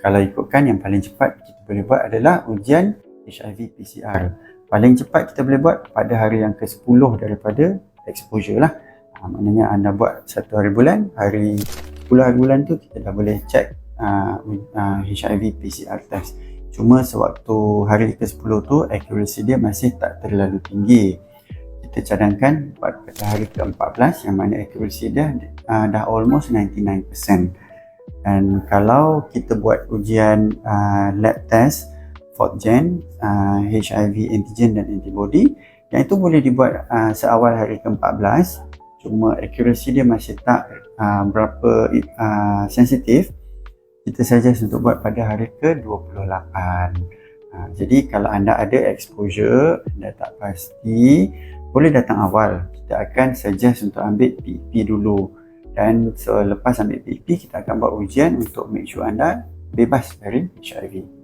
kalau ikutkan yang paling cepat kita boleh buat adalah ujian HIV PCR. Paling cepat kita boleh buat pada hari yang ke-10 daripada exposure lah. Maknanya anda buat 1 hari bulan, hari 10 hari bulan tu kita dah boleh check HIV PCR test. Cuma sewaktu hari ke-10 tu accuracy dia masih tak terlalu tinggi. Kita cadangkan buat pada hari ke-14 yang mana accuracy dia dah almost 99%. Dan kalau kita buat ujian lab test 4th gen HIV antigen dan antibody, yang itu boleh dibuat seawal hari ke-14, cuma accuracy dia masih tak berapa sensitif. Kita suggest untuk buat pada hari ke-28. Jadi kalau anda ada exposure, anda tak pasti, boleh datang awal. Kita akan suggest untuk ambil PEP dulu. Dan selepas ambil PEP, kita akan buat ujian untuk make sure anda bebas dari HIV.